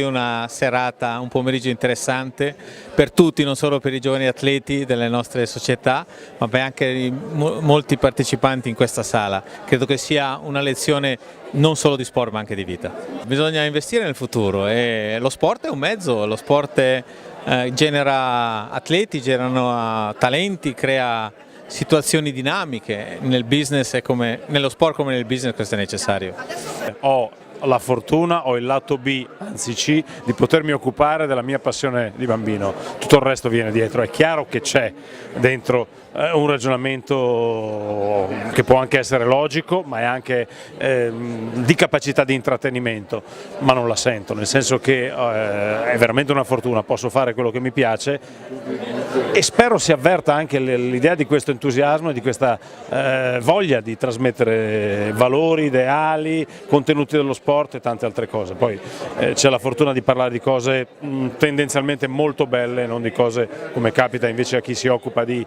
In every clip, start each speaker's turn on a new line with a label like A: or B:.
A: Una serata, un pomeriggio interessante per tutti, non solo per i giovani atleti delle nostre società, ma per anche molti partecipanti in questa sala. Credo che sia una lezione non solo di sport ma anche di vita. Bisogna investire nel futuro e lo sport è un mezzo, lo sport genera atleti, genera talenti, crea situazioni dinamiche. Nel business nello sport come nel business questo è necessario.
B: Ho la fortuna, ho il lato B, anzi C, di potermi occupare della mia passione di bambino, tutto il resto viene dietro. È chiaro che c'è dentro un ragionamento che può anche essere logico, ma è anche di capacità di intrattenimento, ma non la sento, nel senso che è veramente una fortuna, posso fare quello che mi piace e spero si avverta anche l'idea di questo entusiasmo e di questa voglia di trasmettere valori, ideali, contenuti dello sport e tante altre cose. Poi c'è la fortuna di parlare di cose tendenzialmente molto belle, non di cose come capita invece a chi si occupa di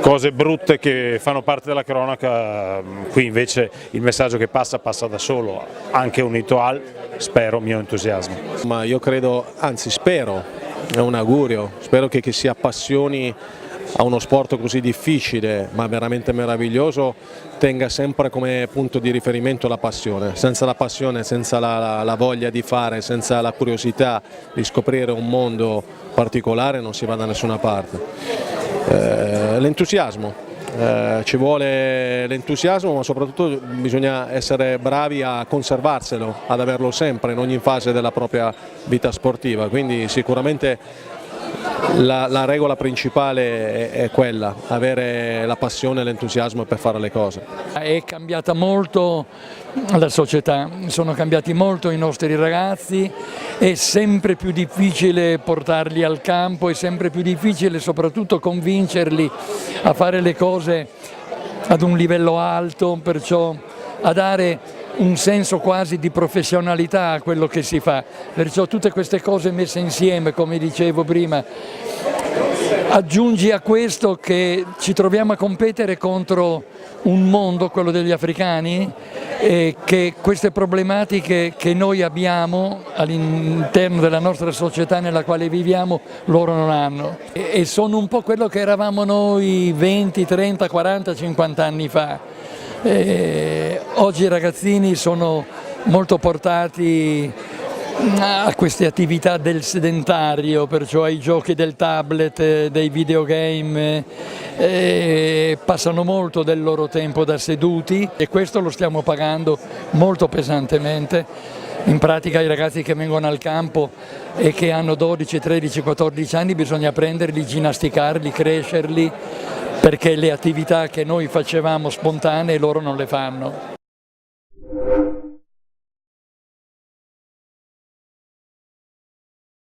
B: cose brutte che fanno parte della cronaca. Qui invece il messaggio che passa da solo, anche unito al, spero, mio entusiasmo.
C: Ma io credo, anzi spero, è un augurio, spero che chi si appassioni a uno sport così difficile ma veramente meraviglioso tenga sempre come punto di riferimento la passione. Senza la passione, senza la voglia di fare, senza la curiosità di scoprire un mondo particolare non si va da nessuna parte. L'entusiasmo, ci vuole l'entusiasmo, ma soprattutto bisogna essere bravi a conservarselo, ad averlo sempre in ogni fase della propria vita sportiva, quindi sicuramente la regola principale è quella, avere la passione e l'entusiasmo per fare le cose.
D: È cambiata molto la società, sono cambiati molto i nostri ragazzi, è sempre più difficile portarli al campo, è sempre più difficile soprattutto convincerli a fare le cose ad un livello alto, perciò a dare un senso quasi di professionalità a quello che si fa, perciò tutte queste cose messe insieme, come dicevo prima, aggiungi a questo che ci troviamo a competere contro un mondo, quello degli africani, e che queste problematiche che noi abbiamo all'interno della nostra società nella quale viviamo loro non hanno e sono un po' quello che eravamo noi 20, 30, 40, 50 anni fa. Oggi i ragazzini sono molto portati a queste attività del sedentario, perciò ai giochi del tablet, dei videogame, passano molto del loro tempo da seduti e questo lo stiamo pagando molto pesantemente. In pratica i ragazzi che vengono al campo e che hanno 12, 13, 14 anni bisogna prenderli, ginnasticarli, crescerli, perché le attività che noi facevamo spontanee loro non le fanno.